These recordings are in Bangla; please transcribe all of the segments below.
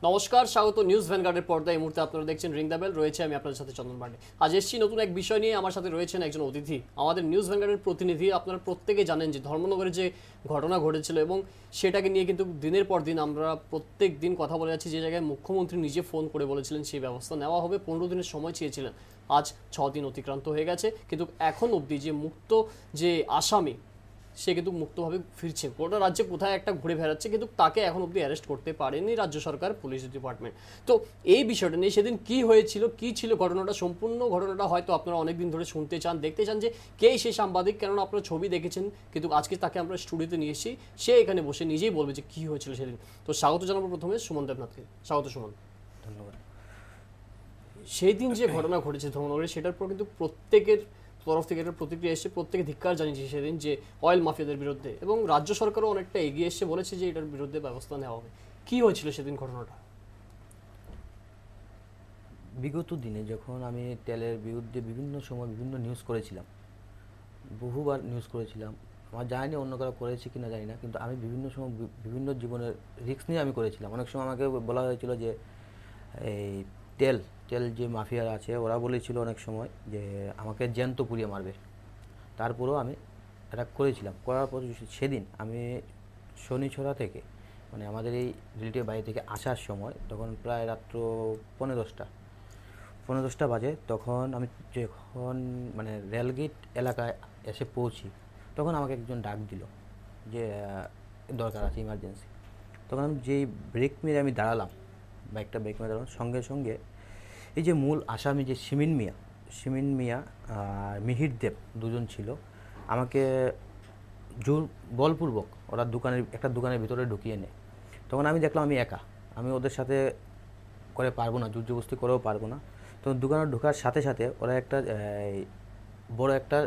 নমস্কার, স্বাগত নিউজ ভ্যানগার্ডের পর্দায়। এই মুহূর্তে আপনারা দেখছেন রিং দ্য বেল। রয়েছে আমি আপনাদের সাথে চন্দন পান্ডে। আজ এসেছি নতুন এক বিষয় নিয়ে। আমার সাথে রয়েছেন একজন অতিথি, আমাদের নিউজ ভ্যানগার্ডের প্রতিনিধি। আপনারা প্রত্যেকে জানেন যে ধর্মনগরে যে ঘটনা ঘটেছিল এবং সেটাকে নিয়ে কিন্তু দিনের পর দিন আমরা প্রত্যেক দিন কথা বলে যাচ্ছি। যে জায়গায় মুখ্যমন্ত্রী নিজে ফোন করে বলেছিলেন সেই ব্যবস্থা নেওয়া হবে, 15 দিনের সময় চেয়েছিলেন। আজ 6 দিন অতিক্রান্ত হয়ে গেছে, কিন্তু এখন অবধি যে মুক্ত যে আসামি সে কিন্তু মুক্তভাবে ফিরছে। গোটা রাজ্যে কোথায় একটা ঘুরে বেড়াচ্ছে, কিন্তু তাকে এখন অবধি অ্যারেস্ট করতে পারেনি রাজ্য সরকার, পুলিশ ডিপার্টমেন্ট। তো এই বিষয়টা নিয়ে সেদিন কি হয়েছিল, কি ছিল ঘটনাটা, সম্পূর্ণ ঘটনাটা হয়তো আপনারা অনেকদিন ধরে শুনতে চান, দেখতে চান যে কে সেই সাংবাদিক। কেননা আপনারা ছবি দেখেছেন, কিন্তু আজকে তাকে আমরা স্টুডিওতে নিয়ে এসেছি। সে এখানে বসে নিজেই বলবে যে কি হয়েছিল সেদিন। তো স্বাগত জানাবো প্রথমে সুমন দেবনাথকে। স্বাগত সুমন। ধন্যবাদ। সেই দিন যে ঘটনা ঘটেছে ধর্মনগরে, সেটার পর কিন্তু প্রত্যেকের তরফ থেকে একটা প্রতিক্রিয়া এসেছে। প্রত্যেকে ধিক্কার জানিয়েছে সেদিন যে অয়েল মাফিয়াদের বিরুদ্ধে, এবং রাজ্য সরকারও অনেকটা এগিয়ে এসে বলেছে যে এটার বিরুদ্ধে ব্যবস্থা নেওয়া হবে। কি হয়েছিল সেদিন ঘটনাটা? বিগত দিনে যখন আমি তেলের বিরুদ্ধে বিভিন্ন সময় বিভিন্ন নিউজ করেছিলাম, বহুবার নিউজ করেছিলাম, আমার জানি অন্য কারো করেছে কিনা জানি না, কিন্তু আমি বিভিন্ন সময় বিভিন্ন জীবনের রিস্ক নিয়ে আমি করেছিলাম। অনেক সময় আমাকে বলা হয়েছিল যে এই তেল তেল যে মাফিয়া আছে ওরা বলেছিল অনেক সময় যে আমাকে জ্যান্ত পুড়িয়ে মারবে। তারপরেও আমি এটা করেছিলাম। করার পর সেদিন আমি শনিছড়া থেকে মানে আমাদের এই রিলেটিভ বাড়ি থেকে আসার সময় তখন প্রায় রাত্র 10:30 বাজে। তখন আমি যখন মানে রেলগেট এলাকায় এসে পৌঁছি, তখন আমাকে একজন ডাক দিল যে দরকার আছে, ইমার্জেন্সি। তখন আমি যেই ব্রেক মেরে আমি দাঁড়ালাম, বাইকটা ব্রেক মেরে দাঁড়ালাম, সঙ্গে সঙ্গে এই যে মূল আসামি যে সিমিন মিয়া আর মিহির দেব দুজন ছিল, আমাকে জোর বলপূর্বক ওরা একটা দোকানের ভিতরে ঢুকিয়ে নেয়। তখন আমি দেখলাম আমি একা, আমি ওদের সাথে করে পারবো না, জোরজবস্তি করেও পারবো না। তো দোকানে ঢোকার সাথে সাথে ওরা একটা বড় একটা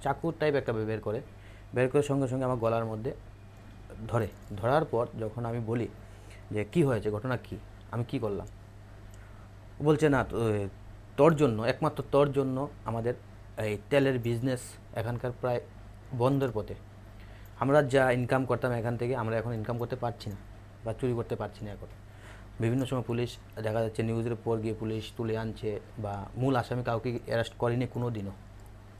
চাকু টাইপ একটা বের করে সঙ্গে সঙ্গে আমার গলার মধ্যে ধরার পর যখন আমি বলি যে কি হয়েছে, ঘটনা কি, আমি কি করলাম, বলছে না তোর জন্য, একমাত্র তোর জন্য আমাদের এই তেলের বিজনেস এখানকার প্রায় বন্ধের পথে। আমরা যা ইনকাম করতাম এখান থেকে আমরা এখন ইনকাম করতে পারছি না বা চুরি করতে পারছি না এখন। বিভিন্ন সময় পুলিশ দেখা যাচ্ছে নিউজের পর গিয়ে পুলিশ তুলে আনছে, বা মূল আসামি কাউকে অ্যারেস্ট করেনি কোনো দিনও।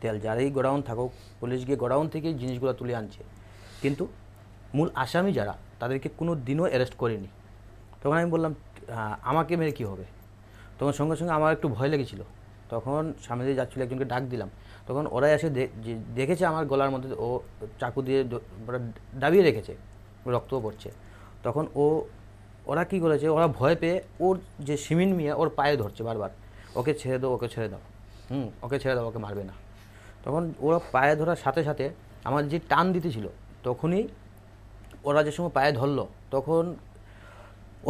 তেল যারাই গোডাউন থাকুক, পুলিশ গিয়ে গোডাউন থেকেই জিনিসগুলো তুলে আনছে, কিন্তু মূল আসামি যারা তাদেরকে কোনো দিনও অ্যারেস্ট করেনি। তখন আমি বললাম আমাকে মেরে কী হবে। তখন সঙ্গে সঙ্গে আমার একটু ভয় লেগেছিল। তখন সামনে দিয়ে যাচ্ছিল, একজনকে ডাক দিলাম। তখন ওরা এসে দেখেছে আমার গলার মধ্যে ও চাকু দিয়ে দাবিয়ে রেখেছে, রক্তও পড়ছে। তখন ওরা কী করেছে, ওরা ভয় পেয়ে ওর যে সিমিন মিয়া ওর পায়ে ধরছে বারবার, ওকে ছেড়ে দাও, ওকে ছেড়ে দাও, ওকে ছেড়ে দাও, ওকে মারবে না। তখন ওরা পায়ে ধরার সাথে সাথে আমার যে টান দিতেছিল, তখনই ওরা যে সময় পায়ে ধরলো, তখন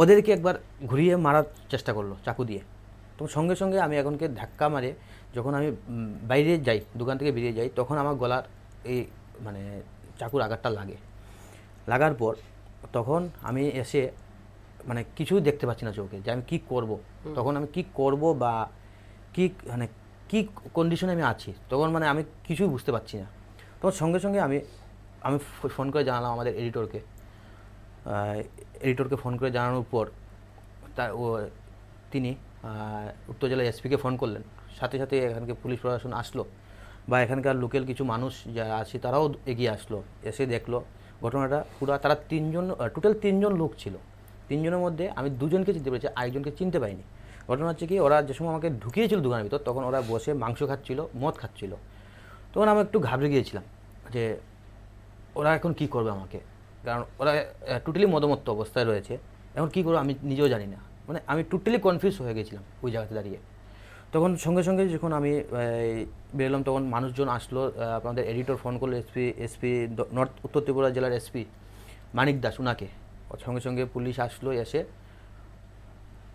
ওদেরকে একবার ঘুরিয়ে মারার চেষ্টা করলো চাকু দিয়ে। তো সঙ্গে সঙ্গে আমি এখনকে ধাক্কা মারে যখন আমি বাইরে যাই, দোকান থেকে বেরিয়ে যাই, তখন আমার গলার এই মানে চাকুর আঘাতটা লাগার পর তখন আমি এসে মানে কিছুই দেখতে পাচ্ছি না চোখে, যে আমি কী করব। তখন আমি কী করব বা কী মানে কী কন্ডিশনে আমি আছি, তখন মানে আমি কিছুই বুঝতে পারছি না। তখন সঙ্গে সঙ্গে আমি ফোন করে জানালাম আমাদের এডিটরকে ফোন করে জানানোর পর তিনি উত্তর জেলার এসপিকে ফোন করলেন। সাথে সাথে এখানকে পুলিশ প্রশাসন আসলো, বা এখানকার লোকাল কিছু মানুষ যারা আছে তারাও এগিয়ে আসলো, এসে দেখলো ঘটনাটা পুরো। তারা টোটাল তিনজন লোক ছিল। তিনজনের মধ্যে আমি দুজনকে চিনতে পেরেছি, আরেকজনকে চিনতে পারিনি। ঘটনা হচ্ছে কি, ওরা যে সময় আমাকে ঢুকিয়েছিল দোকানের ভিতর, তখন ওরা বসে মাংস খাচ্ছিল, মদ খাচ্ছিল। তখন আমি একটু ঘাবড়ে গিয়েছিলাম যে ওরা এখন কী করবে আমাকে, কারণ ওরা টোটালি মদমত্ত অবস্থায় রয়েছে। এখন কী করবো আমি নিজেও জানি না, মানে আমি টোটালি কনফিউজ হয়ে গেছিলাম ওই জায়গাতে দাঁড়িয়ে। তখন সঙ্গে সঙ্গে যখন আমি বেরোলাম, তখন মানুষজন আসলো, আপনাদের এডিটর ফোন করলো, এসপি নর্থ উত্তর ত্রিপুরা জেলার এসপি মানিক দাস, ওনাকে। সঙ্গে সঙ্গে পুলিশ আসলো, এসে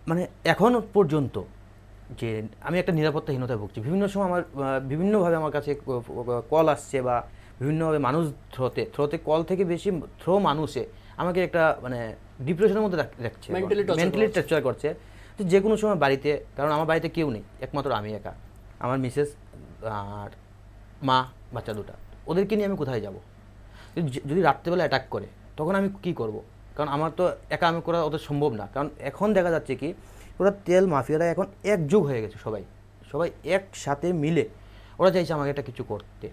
মানে এখন পর্যন্ত যে আমি একটা নিরাপত্তাহীনতায় ভুগছি। বিভিন্ন সময় আমার বিভিন্নভাবে আমার কাছে কল আসছে, বা বিভিন্নভাবে মানুষ থ্রোতে কল থেকে বেশি মানুষে আমাকে একটা মানে ডিপ্রেশনের মধ্যে রাখছে, মেন্টালি টর্চার করছে। তো যে কোনো সময় বাড়িতে, কারণ আমার বাড়িতে কেউ নেই, একমাত্র আমি একা, আমার মিসেস আর মা, বাচ্চা দুটা, ওদেরকে নিয়ে আমি কোথায় যাব? যদি রাত্রেবেলা অ্যাটাক করে তখন আমি কী করব? কারণ আমার তো একা আমি করা অত সম্ভব না। কারণ এখন দেখা যাচ্ছে কি ওরা তেল মাফিয়ারা এখন একযোগ হয়ে গেছে, সবাই সবাই একসাথে মিলে ওরা চাইছে আমাকে একটা কিছু করতে।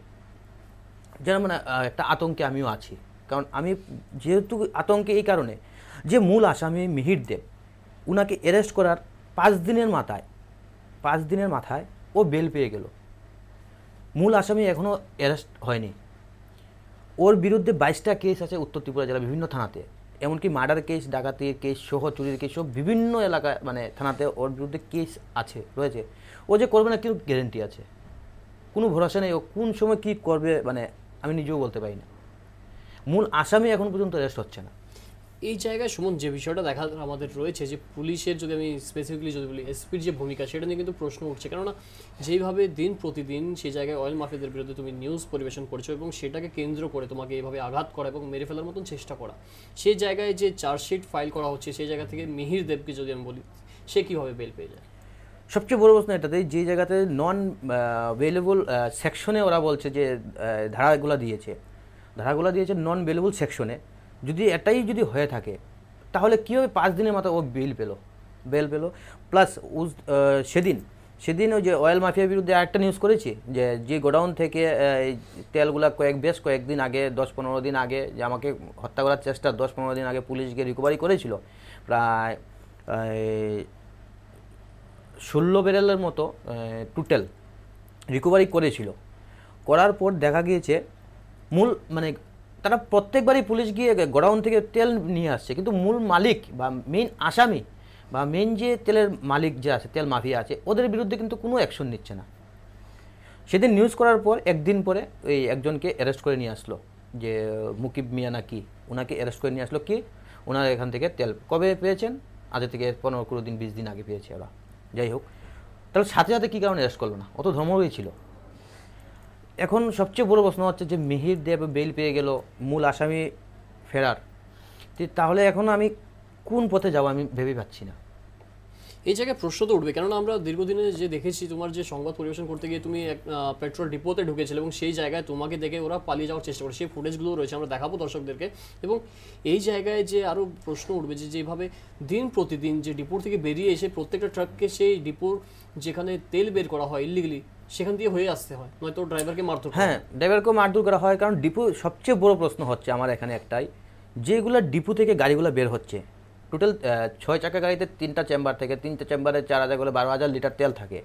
যেন মানে একটা আতঙ্কে আমিও আছি। কারণ আমি যেহেতু আতঙ্কে এই কারণে যে মূল আসামি মিহির দেব, উনাকে অ্যারেস্ট করার 5 দিনের মাথায় ও বেল পেয়ে গেল। মূল আসামি এখনও অ্যারেস্ট হয়নি। ওর বিরুদ্ধে 22টা কেস আছে উত্তর ত্রিপুরা জেলা বিভিন্ন থানাতে, এমনকি মার্ডার কেস, ডাকাতির কেস সহ, চুরির কেস সহ বিভিন্ন এলাকায় মানে থানাতে ওর বিরুদ্ধে কেস আছে রয়েছে। ও যে করবে না কেউ গ্যারেন্টি আছে, কোনো ভরসা নেই ও কোন সময় কী করবে মানে আমি নিজেও বলতে পারি না। মূল আসামি এখন পর্যন্ত অ্যারেস্ট হচ্ছে না। এই জায়গায় সুমন যে বিষয়টা দেখা আমাদের রয়েছে যে পুলিশের, যদি আমি স্পেসিফিকলি যদি বলি এসপির যে ভূমিকা, সেটা নিয়ে কিন্তু প্রশ্ন উঠছে। কেননা যেইভাবে দিন প্রতিদিন সেই জায়গায় অয়েল মাফিয়াদের বিরুদ্ধে তুমি নিউজ পরিবেশন করছো এবং সেটাকে কেন্দ্র করে তোমাকে এইভাবে আঘাত করা এবং মেরে ফেলার মতন চেষ্টা করা, সেই জায়গায় যে চার্জশিট ফাইল করা হচ্ছে সেই জায়গা থেকে মিহির দেবকে যদি আমি বলি, সে কীভাবে বেল পেয়ে যায়? সবচেয়ে বড় প্রশ্ন এটাতেই, যে জায়গাতে নন ভেলেবল সেকশনে ওরা বলছে যে ধারাগুলো দিয়েছে নন ভেলেবল সেকশনে, যদি এটাই যদি হয়ে থাকে তাহলে কীভাবে 5 দিনের মাথায় ও বেল পেলো। প্লাস সেদিন ওই যে অয়েল মাফিয়ার বিরুদ্ধে একটা নিউজ করেছি যে গোডাউন থেকে এই তেলগুলা বেশ কয়েকদিন আগে, 10-15 দিন আগে, যে আমাকে হত্যা করার চেষ্টা 10-15 দিন আগে পুলিশ গিয়ে রিকভারি করেছিল প্রায় 16 ব্যারেলের মতো টোটাল রিকভারি করার পর দেখা গিয়েছে মূল মানে তারা প্রত্যেকবারই পুলিশ গিয়ে গোডাউন থেকে তেল নিয়ে আসছে, কিন্তু মূল মালিক বা মেইন আসামি বা মেইন যে তেলের মালিক যে আছে, তেল মাফিয়া আছে, ওদের বিরুদ্ধে কিন্তু কোনো অ্যাকশন নিচ্ছে না। সেদিন নিউজ করার পর একদিন পরে ওই একজনকে অ্যারেস্ট করে নিয়ে আসলো, যে মুকিব মিয়া নাকি, ওনাকে অ্যারেস্ট করে নিয়ে আসলো। কি ওনারা এখান থেকে তেল কবে পেয়েছেন? আজ থেকে 15-20 দিন 20 দিন আগে পেয়েছে ওরা। যাই হোক, তাহলে সাথে সাথে কী কারণে অ্যারেস্ট করলো না? অত ধর্মই ছিল। এখন সবচেয়ে বড় প্রশ্ন হচ্ছে যে মিহির দেব বেল পেয়ে গেল, মূল আসামি ফেরার, তাহলে এখন আমি কোন পথে যাব আমি ভেবে পাচ্ছি না। এই জায়গায় প্রশ্ন তো উঠবে, কেননা আমরা দীর্ঘদিনে যে দেখেছি তোমার যে সংবাদ পরিবেশন করতে গিয়ে তুমি এক পেট্রোল ডিপোতে ঢুকেছিলে এবং সেই জায়গায় তোমাকে দেখে ওরা পালিয়ে যাওয়ার চেষ্টা করে, সেই ফুটেজগুলো রয়েছে, আমরা দেখাবো দর্শকদেরকে। এবং এই জায়গায় যে আরও প্রশ্ন উঠবে যে যেভাবে দিন প্রতিদিন যে ডিপোর থেকে বেরিয়ে এসে প্রত্যেকটা ট্রাককে সেই ডিপোর যেখানে তেল বের করা হয় ইলিগালি, সেখান দিয়ে হয়ে আসতে হয়, নয়তো ড্রাইভারকে মারধর। হ্যাঁ, ড্রাইভারকেও মারধর করা হয়। কারণ ডিপো সবচেয়ে বড় প্রশ্ন হচ্ছে আমার এখানে একটাই, যেগুলো ডিপো থেকে গাড়িগুলো বের হচ্ছে, টোটাল 6 চাকা গাড়িতে 3টা চেম্বার থেকে, 3টে চেম্বারে 4000 করে 12,000 লিটার তেল থাকে,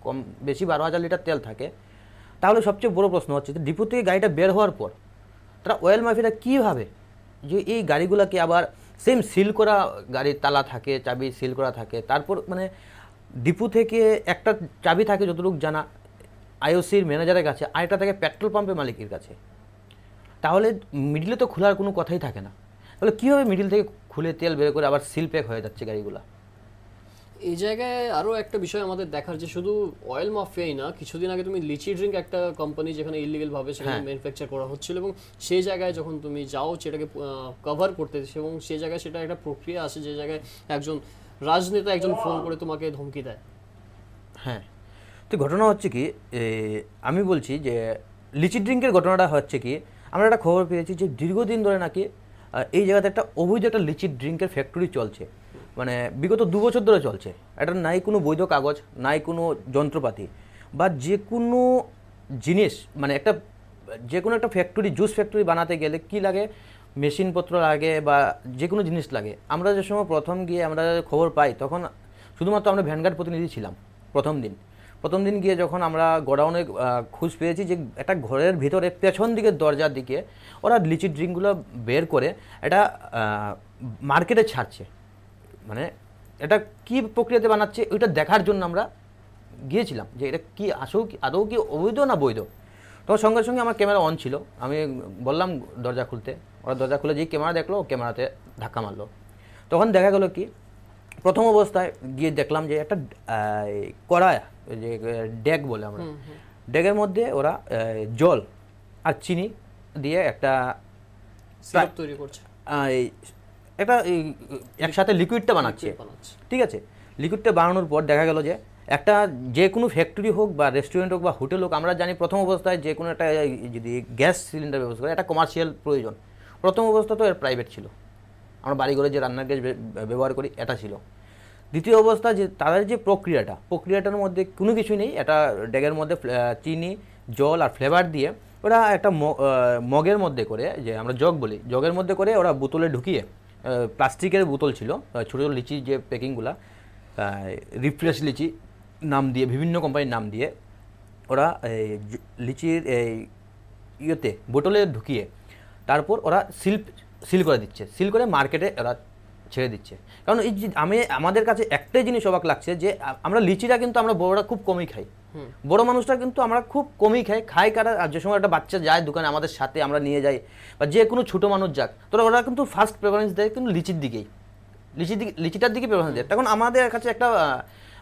কম বেশি 12,000 লিটার তেল থাকে। তাহলে সবচেয়ে বড় প্রশ্ন হচ্ছে যে ডিপো থেকে গাড়িটা বের হওয়ার পর তারা অয়েল মাফিয়ারা কীভাবে যে এই গাড়িগুলোকে আবার সেম সিল করা, গাড়ির তালা থাকে, চাবি সিল করা থাকে, তারপর মানে ডিপো থেকে একটা চাবি থাকে যতটুকু জানা আইওসির ম্যানেজারের কাছে, আরেকটা থাকে পেট্রোল পাম্পের মালিকের কাছে। তাহলে মিডিলে তো খোলার কোনো কথাই থাকে না। তাহলে কীভাবে মিডিল থেকে খুলে তেল বের করে আবার সিল প্যাক হয়ে যাচ্ছে গাড়িগুলো? এই জায়গায় আরও একটা বিষয় আমাদের দেখার, যে শুধু অয়েল মাফিয়াই না, কিছুদিন আগে তুমি লিচি ড্রিঙ্ক একটা কোম্পানি যেখানে ইলিগাল ভাবে সেখানে ম্যানুফ্যাকচার করা হচ্ছিল, এবং সেই জায়গায় যখন তুমি যাও সেটাকে কভার করতে, এবং সেই জায়গায় সেটা একটা প্রক্রিয়া আসে যে জায়গায় একজন রাজনেতা একজন ফোন করে তোমাকে ধমকি দেয়। হ্যাঁ, তো ঘটনা হচ্ছে কি, আমি বলছি যে লিচি ড্রিঙ্কের ঘটনাটা হচ্ছে কি, আমরা একটা খবর পেয়েছি যে দীর্ঘদিন ধরে নাকি এই জায়গাতে একটা অবৈধ একটা লিচি ড্রিঙ্কের ফ্যাক্টরি চলছে, মানে বিগত 2 বছর ধরে চলছে। এটা নাই কোনো বৈধ কাগজ, নাই কোনো যন্ত্রপাতি বা যে কোনো জিনিস, মানে যে কোনো একটা ফ্যাক্টরি, জুস ফ্যাক্টরি বানাতে গেলে কি লাগে, মেশিনপত্র লাগে বা যে কোনো জিনিস লাগে। আমরা যে সময় প্রথম গিয়ে আমরা খবর পাই তখন শুধুমাত্র আমরা ভ্যানগার্ড প্রতিনিধি ছিলাম প্রথম দিন গিয়ে যখন আমরা গোডাউনে খোঁজ পেয়েছি যে একটা ঘরের ভিতরে পেছন দিকের দরজার দিকে ওরা লিচি ড্রিঙ্কগুলো বের করে এটা মার্কেটে ছাড়ছে, মানে এটা কি প্রক্রিয়াতে বানাচ্ছে ওইটা দেখার জন্য আমরা গিয়েছিলাম যে এটা কি আদৌ কি অবৈধ না বৈধ। তখন সঙ্গে সঙ্গে আমার ক্যামেরা অন ছিল, আমি বললাম দরজা খুলতে, ওরা দরজা খুলে যেই ক্যামেরা দেখলো, ক্যামেরাতে ধাক্কা মারলো। তখন দেখা গেলো কি, প্রথম অবস্থায় গিয়ে দেখলাম যে একটা কড়া, যে ডেক বলে আমরা, ডেকের মধ্যে ওরা জল আর চিনি দিয়ে একটা সিরাপ তৈরি করছে, একটা একসাথে লিকুইডটা বানাচ্ছে। ঠিক আছে, লিকুইডটা বানানোর পর দেখা গেল যে একটা যে কোনো ফ্যাক্টরি হোক বা রেস্টুরেন্ট হোক বা হোটেল হোক, আমরা জানি প্রথম অবস্থায় যে কোনো একটা যদি গ্যাস সিলিন্ডার ব্যবস্থা করে একটা কমার্শিয়াল প্রয়োজন, প্রথম অবস্থা তো এর প্রাইভেট ছিল, আমরা বাড়িঘরে যে রান্নার গ্যাস ব্যবহার করি এটা ছিল। দ্বিতীয় অবস্থা যে তাদের যে প্রক্রিয়াটার মধ্যে কোনো কিছুই নেই, এটা ডেগের মধ্যে চিনি, জল আর ফ্লেভার দিয়ে ওরা একটা মগের মধ্যে করে, যে আমরা জগ বলি, জগের মধ্যে করে ওরা বোতলে ঢুকিয়ে, প্লাস্টিকের বোতল ছিল, ছোটো ছোটো লিচির যে প্যাকিংগুলা, রিফ্রেশ লিচি নাম দিয়ে, বিভিন্ন কোম্পানির নাম দিয়ে ওরা এই লিচির এই ইয়েতে বোতলে ঢুকিয়ে তারপর ওরা সিল করে দিচ্ছে, সিল করে মার্কেটে ওরা ছেড়ে দিচ্ছে। কারণ এই যে আমাদের কাছে একটাই জিনিস অবাক লাগছে যে আমরা লিচিটা কিন্তু আমরা বড়রা খুব কমই খাই, বড় মানুষরা কিন্তু আমরা খুব কমই খাই কারা, আর যে সময় একটা বাচ্চা যায় দোকানে আমাদের সাথে আমরা নিয়ে যাই, বা যে কোনো ছোটো মানুষ যাক, তোরা ওরা কিন্তু ফার্স্ট প্রেফারেন্স দেয় কিন্তু লিচিটার দিকে প্রেফারেন্স দেয়। তখন আমাদের কাছে একটা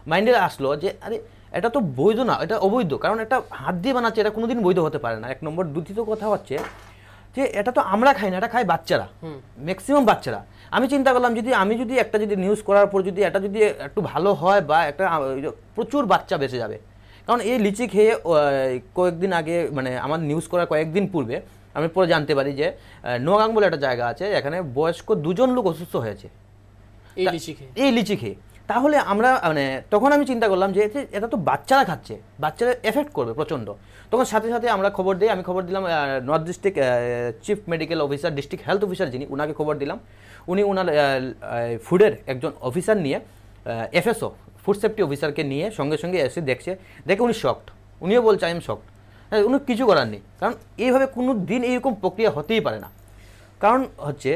মাইন্ডে আসলো যে আরে এটা তো বৈধ না, এটা অবৈধ, কারণ এটা হাত দিয়ে বানাচ্ছে, এটা কোনোদিন বৈধ হতে পারে না, এক নম্বর। দ্বিতীয় কথা হচ্ছে যে এটা তো আমরা খাই না, এটা খায় বাচ্চারা, ম্যাক্সিমাম বাচ্চারা। আমি চিন্তা করলাম যদি একটা নিউজ করার পর যদি এটা যদি একটু ভালো হয়, বা একটা প্রচুর বাচ্চা বেঁচে যাবে। কারণ এই লিচি খেয়ে কয়েকদিন আগে, মানে আমার নিউজ করার কয়েকদিন পূর্বে আমি পরে জানতে পারি যে নোয়াগাং বলে একটা জায়গা আছে, এখানে বয়স্ক 2 লোক অসুস্থ হয়েছে এই লিচি খেয়ে। তাহলে আমরা মানে তখন আমি চিন্তা করলাম যে এটা তো বাচ্চারা খাচ্ছে, বাচ্চারা এফেক্ট করবে প্রচণ্ড। তখন সাথে সাথে আমরা আমি খবর দিলাম north district chief medical officer, district health officer যিনি, ওনাকে খবর দিলাম। উনি ওনার ফুডের একজন অফিসার নিয়ে, এফএসও ফুড সেফটি অফিসারকে নিয়ে সঙ্গে সঙ্গে এসে দেখে উনি শকড। উনিও বলছে আই এম শকড। হ্যাঁ, উনি কিছু করার নেই, কারণ এইভাবে কোনো দিন এইরকম প্রক্রিয়া হতেই পারে না। কারণ হচ্ছে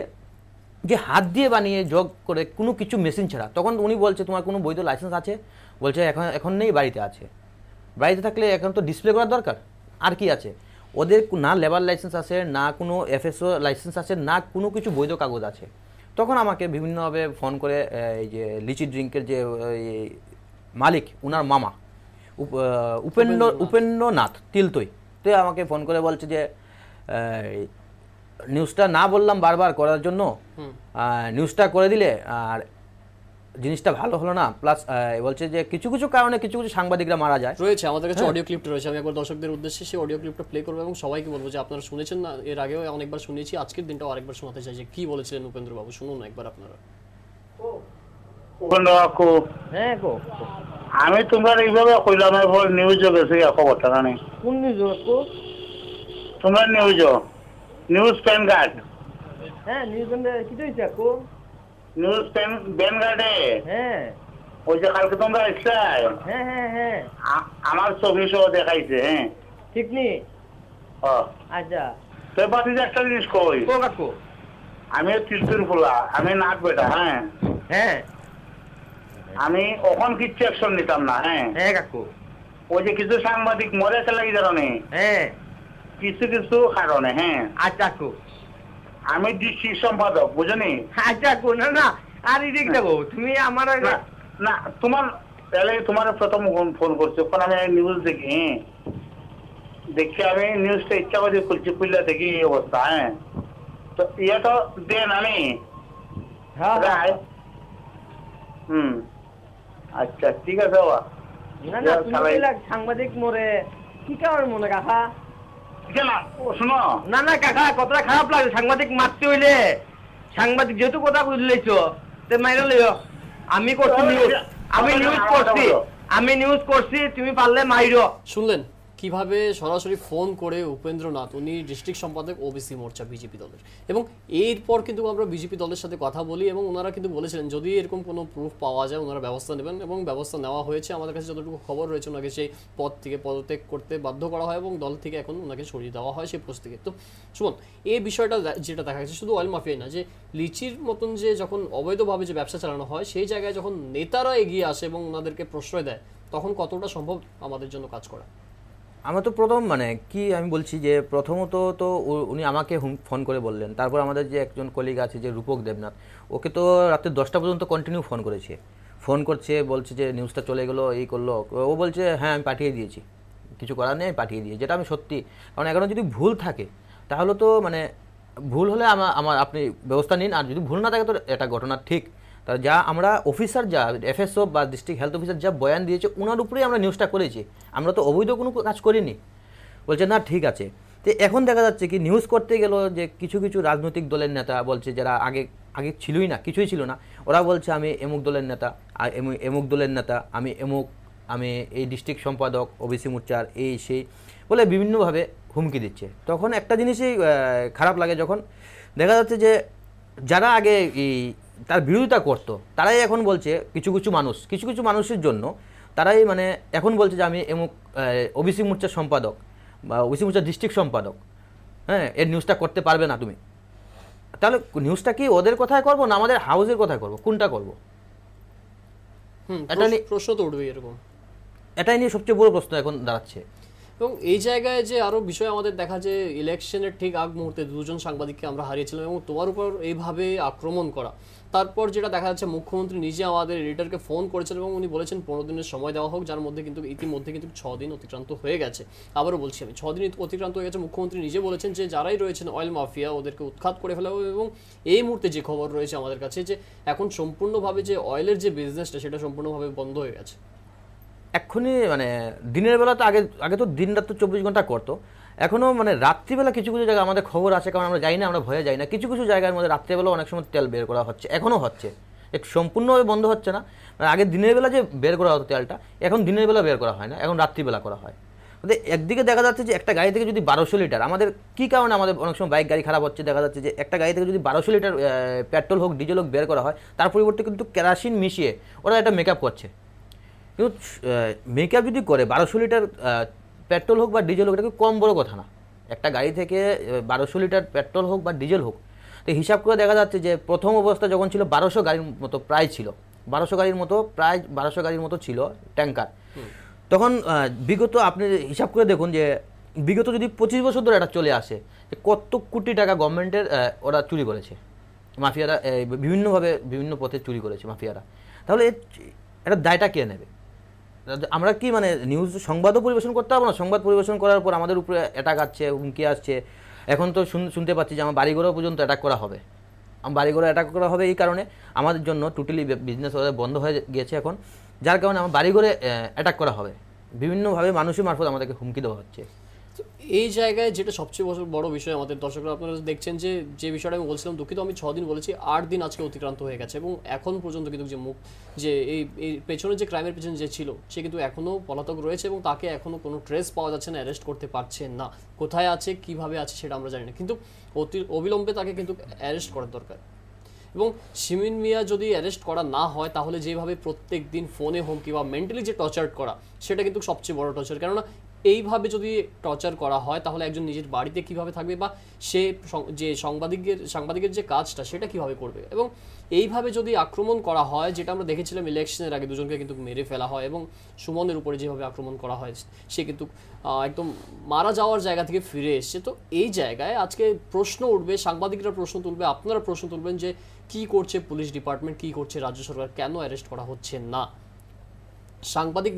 যে হাত দিয়ে বানিয়ে জগ করে কোনো কিছু মেশিন ছাড়া। তখন উনি বলছে তোমার কোনো বৈধ লাইসেন্স আছে? বলছে এখন নেই, বাড়িতে আছে। বাড়িতে থাকলে এখন তো ডিসপ্লে করার দরকার, আর কি আছে? ওদের না লেবার লাইসেন্স আছে, না কোনো এফএসও লাইসেন্স আছে, না কোনো কিছু বৈধ কাগজ আছে। তখন আমাকে বিভিন্নভাবে ফোন করে এই যে লিচি ড্রিঙ্কের যে মালিক, ওনার মামা উপেন্দ্রনাথ তিলতই, তো আমাকে ফোন করে বলছে যে নিউজটা না বললাম বারবার করার জন্য, নিউজটা করে দিলে আর জিনিসটা ভালো হলো না। প্লাস বলছে যে কিছু কিছু কারণে কিছু কিছু সাংবাদিকরা মারা যায়। রয়েছে আমাদের কাছে অডিও ক্লিপটা রয়েছে, আমি একবার দর্শকদের উদ্দেশ্যে সেই অডিও ক্লিপটা প্লে করবো এবং সবাইকে বলবো যে আপনারা শুনেছেন না, এর আগেও অনেকবার শুনেছি, আজকের দিনটাও আরেকবার শোনাতে চাই যে কি বলেছিলেন উপেন্দ্র বাবু। শুনুন একবার আপনারা। হ্যাঁ গো, আমি তোমরা এইভাবে কইলাম, এরপর নিউজও গেছে খবরটা জানি। কোন নিউজ গো? তোমরা নিউজ প্যান কার্ড, হ্যাঁ নিউজ কি হয়েছে গো? নিউজ প্যান কার্ডে, হ্যাঁ ওই যে কালকে তোমরা আসছাই, হ্যাঁ হ্যাঁ হ্যাঁ আমার ছবি সহ দেখাইছে। হ্যাঁ ঠিক নি? ও আচ্ছা, তোর বাড়ি একটা জিনিস কই, কো কাকু? আমি তিরতুর ফুলা, আমি নাক বেটা। হ্যাঁ হ্যাঁ আমি ওখান কিচ্ছু অ্যাকশন নিতাম না। হ্যাঁ হ্যাঁ কাকু, ওই যে কিছু সাংবাদিক মরেছে লাগি জানে, হ্যাঁ কিছু কিছু কারণে। হ্যাঁ আচ্ছা কাকু, আমি ডিস্ট্রিক্ট সম্পাদক, বুঝনি? আচ্ছা কাকু, না না আর দেখ দেবো তুমি আমার না তোমার তাহলে তোমার প্রথম ফোন করছো, ওখানে আমি নিউজ দেখি। হ্যাঁ দেখি আমি নিউজটা ইচ্ছা করে খুলছি, খুললে দেখি এই অবস্থা। হ্যাঁ তো ইয়ে তো দেন আমি হ্যাঁ আচ্ছা ঠিক আছে বাবা। না না তুমি সাংবাদিক মরে কি কারণ মনে কাকা? শুনো না না কাকা, কতটা খারাপ লাগে সাংবাদিক মারতে হইলে। সাংবাদিক যেহেতু কথা বুঝলেছো তে মাইরে লইও। আমি করছি নিউজ, আমি নিউজ করছি, তুমি পারলে মাইরো। শুনলেন কিভাবে সরাসরি ফোন করে উপেন্দ্রনাথ, উনি ডিস্ট্রিক্ট সম্পাদক ওবিসি মোর্চা বিজেপি দলের, এবং এরপর কিন্তু আমরা বিজেপি দলের সাথে কথা বলি এবং ওনারা কিন্তু বলেছিলেন যদি এরকম কোনো প্রুফ পাওয়া যায় ওনারা ব্যবস্থা নেবেন, এবং ব্যবস্থা নেওয়া হয়েছে। আমাদের কাছে যতটুকু খবর রয়েছে ওনাকে সেই পদ থেকে পদত্যাগ করতে বাধ্য করা হয় এবং দল থেকে এখন ওনাকে সরিয়ে দেওয়া হয় সেই পোস্ট থেকে। তো শুনুন, এই বিষয়টা যেটা দেখা যাচ্ছে শুধু অয়েল মাফিয়াই না, যে লিচির মতন যে যখন অবৈধভাবে যে ব্যবসা চালানো হয় সেই জায়গায় যখন নেতারা এগিয়ে আসে এবং ওনাদেরকে প্রশ্রয় দেয়, তখন কতটা সম্ভব আমাদের জন্য কাজ করা। আমরা তো প্রথম কি আমি বলছি যে প্রথমত তো উনি আমাকে ফোন করে বললেন, তারপর আমাদের যে একজন কলিগ আছে যে রূপক দেবনাথ, ওকে তো রাত্রে 10টা পর্যন্ত কন্টিনিউ ফোন করছে, বলছে যে নিউজটা চলে গেলো, এই করলো। ও বলছে হ্যাঁ আমি পাঠিয়ে দিয়েছি, কিছু করার নেই, পাঠিয়ে দিয়ে, যেটা আমি সত্যি। কারণ এখন যদি ভুল থাকে তাহলে তো ভুল হলে আপনি ব্যবস্থা নিন, আর যদি ভুল না থাকে তো এটা ঘটনা ঠিক। তা যা আমরা অফিসার, যা এফএসও বা ডিস্ট্রিক্ট হেলথ অফিসার যা বয়ান দিয়েছে ওনার উপরেই আমরা নিউজটা করেছি, আমরা তো অবৈধ কোনো কাজ করিনি। বলছে না ঠিক আছে। তো এখন দেখা যাচ্ছে কি নিউজ করতে গেল যে কিছু কিছু রাজনৈতিক দলের নেতা বলছে, যারা আগে আগে ছিলই না, কিছুই ছিল না। ওরা বলছে আমি এমুক দলের নেতা, আর এমুক দলের নেতা, আমি এই ডিস্ট্রিক্ট সম্পাদক ওবিসি মোর্চার, এই সেই বলে বিভিন্নভাবে হুমকি দিচ্ছে। তখন একটা জিনিসই খারাপ লাগে, যখন দেখা যাচ্ছে যে যারা আগে এই তার বিরোধিতা করতো তারাই এখন বলছে, কিছু কিছু মানুষের জন্য তারাই মানে এখন বলছে যে আমি এমুক ওবিসি মোর্চার সম্পাদক বা ওবিসি মোর্চার ডিস্ট্রিক্ট সম্পাদক, হ্যাঁ, এর নিউজটা করতে পারবে না তুমি। তাহলে নিউজটা কি ওদের কথায় করবো না আমাদের হাউসের কথায় করবো, কোনটা করবো? এটা নিয়ে প্রশ্ন তো উঠবে এরকম। এটাই নিয়ে সবচেয়ে বড় প্রশ্ন এখন দাঁড়াচ্ছে। এবং এই জায়গায় যে আরো বিষয় আমাদের দেখা, যে ইলেকশনের ঠিক আগ মুহূর্তে দুজন সাংবাদিককে আমরা হারিয়েছিলাম এবং তোমার উপর এইভাবে আক্রমণ করা, তারপর যেটা দেখা যাচ্ছে মুখ্যমন্ত্রী নিজে আমাদের এডিটরকে ফোন করেছেন এবং উনি বলেছেন 15 দিনের সময় দেওয়া হোক, যার মধ্যে কিন্তু ইতিমধ্যে কিন্তু 6 দিন অতিক্রান্ত হয়ে গেছে। আবারও বলছি আমি, 6 দিন অতিক্রান্ত হয়ে গেছে। মুখ্যমন্ত্রী নিজে বলেছেন যে যারাই রয়েছেন অয়েল মাফিয়া ওদেরকে উৎখাত করে ফেলা হবে। এবং এই মুহূর্তে যে খবর রয়েছে আমাদের কাছে, যে এখন সম্পূর্ণভাবে যে অয়েলের যে বিজনেসটা সেটা সম্পূর্ণভাবে বন্ধ হয়ে গেছে। এক্ষুনি মানে দিনের বেলা তো আগে তো দিন রাত তো 24 ঘন্টা করতো, এখনও মানে রাত্রিবেলা কিছু কিছু জায়গায় আমাদের খবর আছে, কারণ আমরা যাই না, আমরা ভয়ে যাই না, কিছু কিছু জায়গার মধ্যে রাত্রিবেলা অনেক সময় তেল বের করা হচ্ছে, এখনও হচ্ছে, একটু সম্পূর্ণভাবে বন্ধ হচ্ছে না। মানে আগে দিনের বেলা যে বের করা হতো তেলটা, এখন দিনের বেলা বের করা হয় না, এখন রাত্রিবেলা করা হয়। একদিকে দেখা যাচ্ছে যে একটা গাড়ি থেকে যদি 1200 লিটার, আমাদের কী কারণে আমাদের অনেক সময় বাইক গাড়ি খারাপ হচ্ছে, দেখা যাচ্ছে যে একটা গাড়ি থেকে যদি 1200 লিটার পেট্রোল হোক ডিজেল হোক বের করা হয়, তার পরিবর্তে কিন্তু কেরাসিন মিশিয়ে ওরা একটা মেকআপ করছে। কিন্তু মেকআপ যদি করে 1200 লিটার পেট্রোল হোক বা ডিজেল হোক, এটা কি কম বড় কথা না। একটা গাড়ি থেকে 1200 লিটার পেট্রোল হোক বা ডিজেল হোক, তো হিসাব করে দেখা যাচ্ছে যে প্রথম অবস্থা যখন ছিল 1200 গাড়ির মতো প্রায় ছিল, 1200 গাড়ির মতো ছিল ট্যাঙ্কার। তখন বিগত আপনি হিসাব করে দেখুন যে বিগত যদি 25 বছর ধরে এটা চলে আসে, যে কত কোটি টাকা গভর্নমেন্টের ওরা চুরি করেছে, মাফিয়ারা বিভিন্নভাবে বিভিন্ন পথে চুরি করেছে মাফিয়ারা। তাহলে এটা দায়টা কে নেবে? আমরা কি মানে নিউজ সংবাদও পরিবেশন করতে পারবো না? সংবাদ পরিবেশন করার পর আমাদের উপরে অ্যাটাক আসছে, হুমকি আসছে। এখন তো শুনতে পাচ্ছি যে আমার বাড়িঘরও পর্যন্ত অ্যাটাক করা হবে। বাড়িঘরে অ্যাটাক করা হবে এই কারণে আমাদের জন্য টোটালি বিজনেস বন্ধ হয়ে গিয়েছে এখন, যার কারণে আমার বাড়িঘরে অ্যাটাক করা হবে। বিভিন্নভাবে মানুষের মারফত আমাদেরকে হুমকি দেওয়া হচ্ছে। তো এই জায়গায় যেটা সবচেয়ে বড় বিষয়, আমাদের দর্শকরা আপনারা দেখছেন যে বিষয়টা আমি বলছিলাম, দুঃখিত আমি 6 দিন বলেছি, 8 দিন আজকে অতিক্রান্ত হয়ে গেছে এবং এখন পর্যন্ত কিন্তু যে এই পেছনে যে ক্রাইমের পেছনে যে ছিল সে কিন্তু এখনও পলাতক রয়েছে এবং তাকে এখনও কোনো ট্রেস পাওয়া যাচ্ছে না, অ্যারেস্ট করতে পারছে না। কোথায় আছে কিভাবে আছে সেটা আমরা জানি না, কিন্তু অবিলম্বে তাকে কিন্তু অ্যারেস্ট করার দরকার। এবং শিমিন মিয়া যদি অ্যারেস্ট করা না হয়, তাহলে যেভাবে প্রত্যেক দিন ফোনে হুমকি বা মেন্টালি যে টর্চার করা, সেটা কিন্তু সবচেয়ে বড় টর্চার। কেননা এইভাবে যদি টর্চার করা হয় তাহলে একজন নিজের বাড়িতে কিভাবে থাকবে বা সে যে সাংবাদিকের যে কাজটা সেটা কিভাবে করবে। এবং এইভাবে যদি আক্রমণ করা হয়, যেটা আমরা দেখেছিলাম ইলেকশনের আগে দুজনকে কিন্তু মেরে ফেলা হয় এবং সুমনের উপরে যেভাবে আক্রমণ করা হয় সে কিন্তু একদম মারা যাওয়ার জায়গা থেকে ফিরে এসছে। তো এই জায়গায় আজকে প্রশ্ন উঠবে, সাংবাদিকরা প্রশ্ন তুলবে, আপনারা প্রশ্ন তুলবেন যে কি করছে পুলিশ ডিপার্টমেন্ট, কি করছে রাজ্য সরকার, কেন অ্যারেস্ট করা হচ্ছে না, সাংবাদিক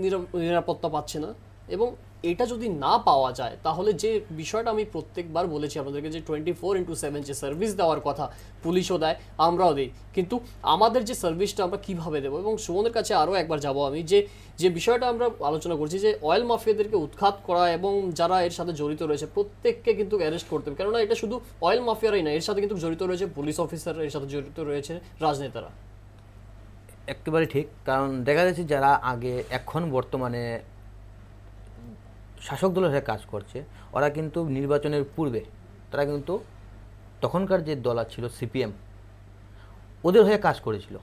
নিরাপত্তা পাচ্ছে না। এবং এটা যদি না পাওয়া যায় তাহলে যে বিষয়টা আমি প্রত্যেকবার বলেছি আপনাদেরকে, যে 24/7 যে সার্ভিস দেওয়ার কথা পুলিশও দেয়, আমরাও দিই, কিন্তু আমাদের যে সার্ভিসটা আমরা কিভাবে দেবো। এবং সুমনের কাছে আরও একবার যাব আমি, যে বিষয়টা আমরা আলোচনা করছি, যে অয়েল মাফিয়াদেরকে উৎখাত করা এবং যারা এর সাথে জড়িত রয়েছে প্রত্যেককে কিন্তু অ্যারেস্ট করতে হবে। কেননা এটা শুধু অয়েল মাফিয়ারাই না, এর সাথে কিন্তু জড়িত রয়েছে পুলিশ অফিসার, এর সাথে জড়িত রয়েছে রাজনেতারা। একেবারে ঠিক, কারণ দেখা যাচ্ছে যারা আগে এখন বর্তমানে শাসক দলের হয়ে কাজ করছে, ওরা কিন্তু নির্বাচনের পূর্বে তারা কিন্তু তখনকার যে দল ছিল সিপিএম, ওদের হয়ে কাজ করেছিল,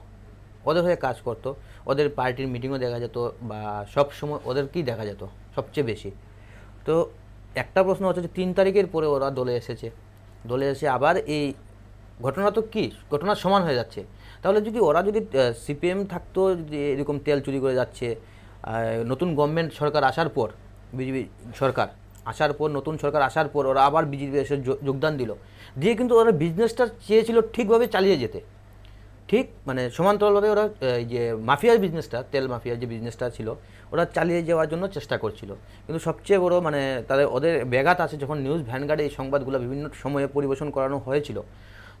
ওদের হয়ে কাজ করতো, ওদের পার্টির মিটিংও দেখা যেত বা সব সময় ওদেরকেই দেখা যেত সবচেয়ে বেশি। তো একটা প্রশ্ন হচ্ছে যে 3 তারিখের পরে ওরা দলে এসে আবার এই ঘটনা তো কি ঘটনার সমান হয়ে যাচ্ছে। তাহলে ওরা যদি সিপিএম থাকতো, যে এরকম তেল চুরি করে যাচ্ছে, নতুন গভর্নমেন্ট সরকার আসার পর, বিজেপি সরকার আসার পর, নতুন সরকার আসার পর ওরা আবার বিজেপি এসে যোগদান দিয়ে কিন্তু ওরা বিজনেসটা চেয়েছিল ঠিকভাবে চালিয়ে যেতে, ঠিক মানে সমান্তরালভাবে ওরা এই যে মাফিয়ার বিজনেসটা, তেল মাফিয়ার যে বিজনেসটা ছিল ওরা চালিয়ে যাওয়ার জন্য চেষ্টা করছিল। কিন্তু সবচেয়ে বড় মানে ওদের ব্যাঘাত আছে যখন নিউজ ভ্যানগার্ডে এই সংবাদগুলো বিভিন্ন সময়ে পরিবেশন করানো হয়েছিল,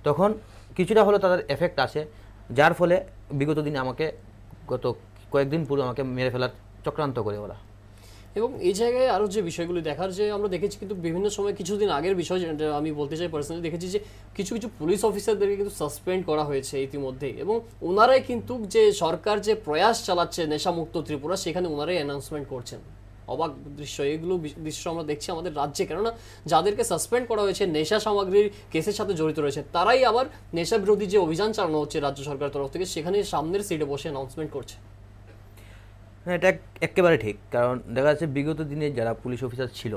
তখন কিছুটা হলো তাদের এফেক্ট আসে, যার ফলে বিগত দিনে আমাকে গত কয়েকদিন পূর্বে আমাকে মেরে ফেলার চক্রান্ত করে ওরা। এবং এই জায়গায় আরও যে বিষয়গুলি দেখার, যে আমরা দেখেছি কিন্তু বিভিন্ন সময় কিছুদিন আগের বিষয়, যেটা আমি বলতে চাই পার্সোনালি, দেখেছি যে কিছু কিছু পুলিশ অফিসারদেরকে কিন্তু সাসপেন্ড করা হয়েছে ইতিমধ্যেই, এবং ওনারাই কিন্তু যে সরকার যে প্রয়াস চালাচ্ছে নেশামুক্ত ত্রিপুরা, সেখানে ওনারাই অ্যানাউন্সমেন্ট করছেন। অবাক দৃশ্য, এগুলো দৃশ্য আমরা দেখছি আমাদের রাজ্যে, কেননা যাদেরকে সাসপেন্ড করা হয়েছে নেশা সামগ্রীর কেসের সাথে জড়িত রয়েছে, তারাই আবার নেশা বিরোধী যে অভিযান চালানো হচ্ছে রাজ্য সরকারের তরফ থেকে, সেখানে সামনের সিটে বসে অ্যানাউন্সমেন্ট করছে। হ্যাঁ, এটা একেবারে ঠিক। কারণ দেখা যাচ্ছে বিগত দিনে যারা পুলিশ অফিসার ছিল,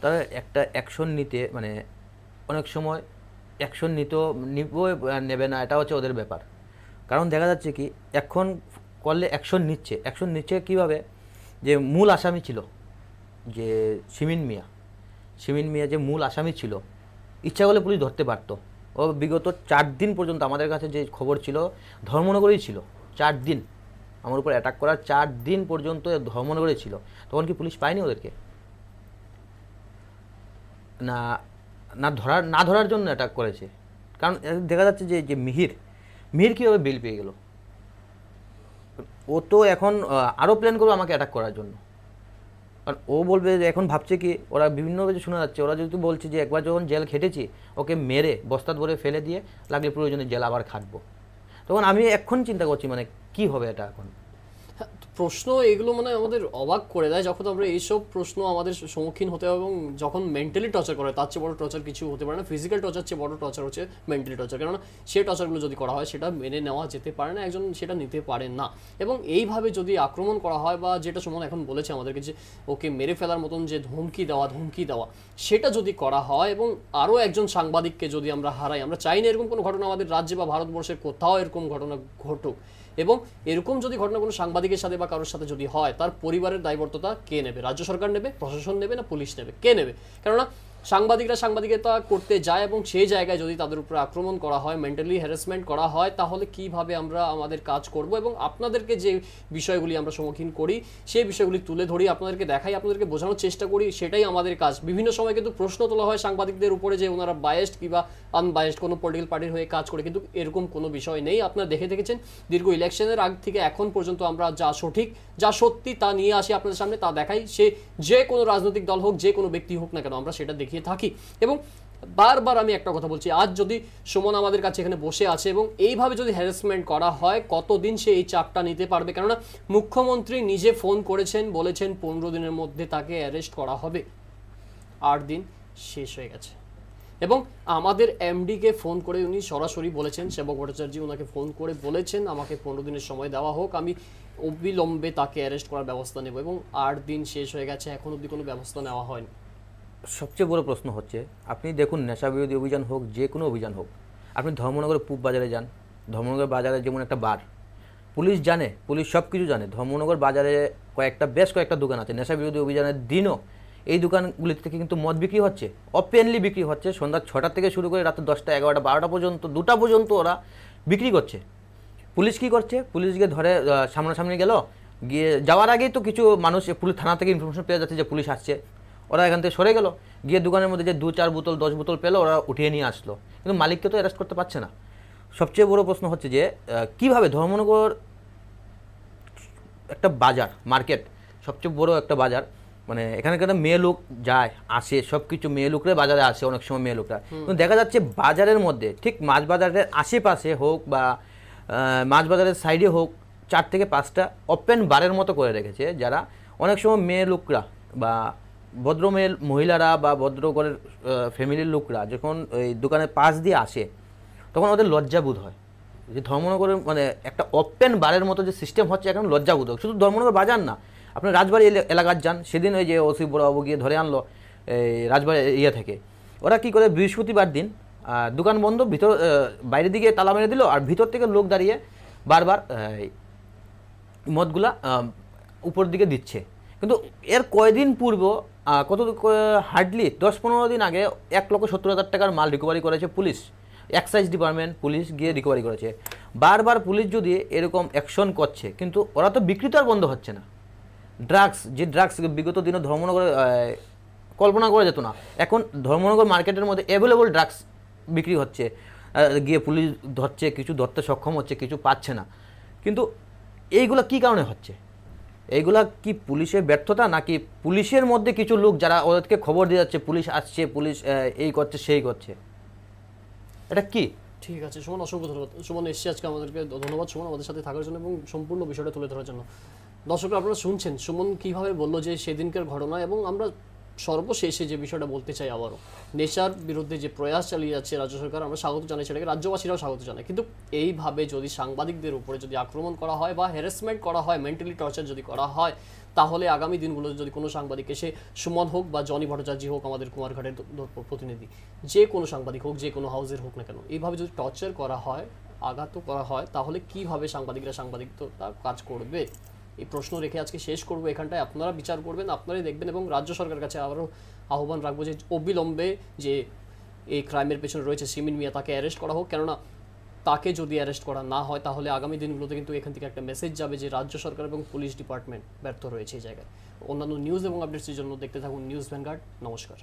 তারা একটা অ্যাকশন নিতে মানে অনেক সময় অ্যাকশন নেবে না, এটা হচ্ছে ওদের ব্যাপার। কারণ দেখা যাচ্ছে কি এখন করলে অ্যাকশন নিচ্ছে কীভাবে, যে মূল আসামি ছিল যে সিমিন মিয়া যে মূল আসামি ছিল, ইচ্ছা করলে পুলিশ ধরতে পারতো। ও বিগত 4 দিন পর্যন্ত আমাদের কাছে যে খবর ছিল ধর্মনগরেই ছিল, 4 দিন আমার উপর অ্যাটাক করার 4 দিন পর্যন্ত ধর্মনগরে ছিল। তখন কি পুলিশ পায়নি ওদেরকে? না ধরার জন্য অ্যাটাক করেছে। কারণ দেখা যাচ্ছে যে মিহির কীভাবে বেল পেয়ে গেল? ও তো এখন আরও প্ল্যান করবে আমাকে অ্যাটাক করার জন্য। কারণ ও বলবে যে এখন ভাবছে কি, ওরা বিভিন্ন কিছু শোনা যাচ্ছে, ওরা যেহেতু বলছে যে একবার যখন জেল খেটেছি ওকে মেরে বস্তাত ভরে ফেলে দিয়ে লাগলে প্রয়োজনে জেল আবার খাটবো। তখন আমি এখন চিন্তা করছি মানে কি হবে এটা এখন। প্রশ্ন এগুলো মানে আমাদের অবাক করে দেয় যখন আমরা এইসব প্রশ্ন আমাদের সম্মুখীন হতে হবে, এবং যখন মেন্টালি টর্চার করে, তার চেয়ে বড় টর্চার কিছু হতে পারে না। ফিজিক্যাল টর্চার চেয়ে বড় টর্চার হচ্ছে মেন্টালি টর্চার, কেননা সেই টর্চারগুলো যদি করা হয় সেটা মেনে নেওয়া যেতে পারে না, একজন সেটা নিতে পারে না। এবং এইভাবে যদি আক্রমণ করা হয়, বা যেটা সুমন এখন বলেছে আমাদেরকে যে ওকে মেরে ফেলার মতন যে ধমকি দেওয়া, সেটা যদি করা হয়, এবং আরও একজন সাংবাদিককে যদি আমরা হারাই, আমরা চাই না এরকম কোনো ঘটনা আমাদের রাজ্যে বা ভারতবর্ষের কোথাও এরকম ঘটনা ঘটুক। এবং এরকম যদি ঘটনা কোনো সাংবাদিকের সাথে বা কারোর সাথে যদি হয়, তার পরিবারের দায়বদ্ধতা কে নেবে? রাজ্য সরকার নেবে, প্রশাসন নেবে, না পুলিশ নেবে? কে নেবে? কেননা সাংবাদিকরা সাংবাদিকতা করতে যায়, এবং সেই জায়গায় যদি তাদের উপরে আক্রমণ করা হয়, মেন্টালি হ্যারাসমেন্ট করা হয়, তাহলে কিভাবে আমরা আমাদের কাজ করব? এবং আপনাদেরকে যে বিষয়গুলি আমরা সম্মুখীন করি, সেই বিষয়গুলি তুলে ধরি, আপনাদেরকে দেখাই, আপনাদেরকে বোঝানোর চেষ্টা করি, সেটাই আমাদের কাজ। বিভিন্ন সময় কিন্তু প্রশ্ন তোলা হয় সাংবাদিকদের উপরে যে ওনারা বায়াসড কিংবা আনবায়াসড কোনো পলিটিক্যাল পার্টির হয়ে কাজ করে, কিন্তু এরকম কোনো বিষয় নেই। আপনারা দেখেছেন দীর্ঘ ইলেকশনের আগ থেকে এখন পর্যন্ত আমরা যা সঠিক যা সত্যি তা নিয়ে আসি আপনাদের সামনে, তা দেখাই। সে যে কোনো রাজনৈতিক দল হোক, যে কোনো ব্যক্তি হোক না কেন, আমরা সেটা দেখিয়ে থাকি। এবং বারবার আমি একটা কথা বলছি, আজ যদি সুমন আমাদের কাছে এখানে বসে আছে এবং এইভাবে যদি হ্যারাসমেন্ট করা হয়, কতদিন সে এই চাপটা নিতে পারবে? কেননা মুখ্যমন্ত্রী নিজে ফোন করেছেন, বলেছেন 15 দিনের মধ্যে তাকে অ্যারেস্ট করা হবে। 8 দিন শেষ হয়ে গেছে, এবং আমাদের এমডিকে ফোন করে উনি সরাসরি বলেছেন, সেবক ভট্টাচার্য ওনাকে ফোন করে বলেছেন আমাকে 15 দিনের সময় দেওয়া হোক, আমি অবিলম্বে তাকে অ্যারেস্ট করার ব্যবস্থা নেব। এবং 8 দিন শেষ হয়ে গেছে, এখন অবধি কোনো ব্যবস্থা নেওয়া হয়নি। সবচেয়ে বড় প্রশ্ন হচ্ছে, আপনি দেখুন নেশা বিরোধী অভিযান হোক, যে কোনো অভিযান হোক, আপনি ধর্মনগরের পূব বাজারে যান, ধর্মনগর বাজারে যেমন একটা বার, পুলিশ সব কিছু জানে। ধর্মনগর বাজারে বেশ কয়েকটা দোকান আছে, নেশা বিরোধী অভিযানের দিনও এই দোকানগুলি থেকে কিন্তু মদ বিক্রি হচ্ছে, ওপেনলি বিক্রি হচ্ছে। সন্ধ্যা 6টা থেকে শুরু করে রাত 10টা, 11টা, 12টা পর্যন্ত, 2টা পর্যন্ত ওরা বিক্রি করছে। পুলিশ কী করছে? পুলিশ গিয়ে ধরে সামনাসামনি গেল, গিয়ে যাওয়ার আগেই তো কিছু মানুষ পুলিশ থানা থেকে ইনফরমেশন পেয়ে যাচ্ছে যে পুলিশ আসছে, ওরা এখান থেকে সরে গেল, গিয়ে দোকানের মধ্যে যে 2-4 বোতল 10 বোতল পেলো, ওরা উঠিয়ে নিয়ে আসলো, কিন্তু মালিককে তো অ্যারেস্ট করতে পারছে না। সবচেয়ে বড় প্রশ্ন হচ্ছে যে কিভাবে ধর্মনগর একটা বাজার, মার্কেট, সবচেয়ে বড় একটা বাজার, মানে এখানে একটা মেয়ে লোক যায় আসে, সব কিছু মেয়ে লোকরা বাজারে আসে, অনেক সময় মেয়ে লোকরা, কিন্তু দেখা যাচ্ছে বাজারের মধ্যে ঠিক মাছ বাজারের আশেপাশে হোক বা মাছ বাজারের সাইডে হোক, 4 থেকে 5টা ওপেন বারের মতো করে রেখেছে, যারা অনেক সময় মেয়ে লোকরা বা ভদ্র মহিলারা বা ভদ্র ঘরের ফ্যামিলির লোকরা যখন ওই দোকানের পাশ দিয়ে আসে, তখন ওদের লজ্জাবোধ হয় যে ধর্মনগরের মানে একটা ওপেন বারের মতো যে সিস্টেম হচ্ছে, এখন লজ্জাবোধ হয়। শুধু ধর্মনগর বাজার না, আপনার রাজবাড়ি এলাকার যান, সেদিন ওই যে ওসি বড়বাবু গিয়ে ধরে আনলো এই রাজবাড়ি ইয়ে থেকে। ওরা কী করে, বৃহস্পতিবার দিন দোকান বন্ধ, বাইরের দিকে তালা মেরে দিল, আর ভিতর থেকে লোক দাঁড়িয়ে বারবার মদগুলা উপর দিকে দিচ্ছে। কিন্তু এর কয়দিন পূর্ব হার্ডলি 10-15 দিন আগে 1,70,000 টাকার মাল রিকভারি করেছে পুলিশ, এক্সাইজ ডিপার্টমেন্ট পুলিশ গিয়ে রিকভারি করেছে। বারবার পুলিশ যদি এরকম অ্যাকশন করছে, কিন্তু ওরা তো বিক্রি তো আর বন্ধ হচ্ছে না। ড্রাগস বিগত দিনে ধর্মনগরে কল্পনা করা যেত না, এখন ধর্মনগর মার্কেটের মধ্যে অ্যাভেলেবল ড্রাগস বিক্রি হচ্ছে, গিয়ে পুলিশ ধরছে, কিছু ধরতে সক্ষম হচ্ছে, কিছু পাচ্ছে না। কিন্তু এইগুলো কী কারণে হচ্ছে? এইগুলা কি পুলিশের ব্যর্থতা নাকি পুলিশের মধ্যে কিছু লোক যারা ওদেরকে খবর দিয়ে যাচ্ছে পুলিশ আসছে, পুলিশ এই করছে সেই করছে, এটা কি? ঠিক আছে সুমন, অসংখ্য ধন্যবাদ। সুমন এসছে আজকে আমাদেরকে, ধন্যবাদ সুমন আমাদের সাথে থাকার জন্য এবং সম্পূর্ণ বিষয়টা তুলে ধরার জন্য। দর্শকরা আপনারা শুনছেন সুমন কিভাবে বললো যে সেদিনকার ঘটনা, এবং আমরা সর্বশেষে যে বিষয়টা বলতে চাই আবারও, নেশার বিরুদ্ধে যে প্রয়াস চালিয়ে যাচ্ছে রাজ্য সরকার, আমরা স্বাগত জানাই, সেটাকে রাজ্যবাসীরাও স্বাগত জানায়। কিন্তু এইভাবে যদি সাংবাদিকদের উপরে যদি আক্রমণ করা হয় বা হ্যারাসমেন্ট করা হয়, মেন্টালি টর্চার যদি করা হয়, তাহলে আগামী দিনগুলোতে যদি কোনো সাংবাদিক এসে, সুমন হোক বা জনি ভট্টাচার্য হোক, আমাদের কুমারঘাটের প্রতিনিধি, যে কোনো সাংবাদিক হোক, যে কোনো হাউসের হোক না কেন, এইভাবে যদি টর্চার করা হয়, আঘাত করা হয়, তাহলে কিভাবে সাংবাদিকরা সাংবাদিকতা কাজ করবে? এই প্রশ্ন রেখে আজকে শেষ করবো এখানটায়। আপনারা বিচার করবেন, আপনারাই দেখবেন, এবং রাজ্য সরকারের কাছে আবারও আহ্বান রাখবো যে অবিলম্বে যে এই ক্রাইমের পেছনে রয়েছে সিমিন মিয়া, তাকে অ্যারেস্ট করা হোক। কেননা তাকে যদি অ্যারেস্ট করা না হয়, তাহলে আগামী দিনগুলোতে কিন্তু এখান থেকে একটা মেসেজ যাবে যে রাজ্য সরকার এবং পুলিশ ডিপার্টমেন্ট ব্যর্থ রয়েছে এই জায়গায়। অন্যান্য নিউজ এবং আপডেটসের জন্য দেখতে থাকুন নিউজ ভ্যানগার্ড। নমস্কার।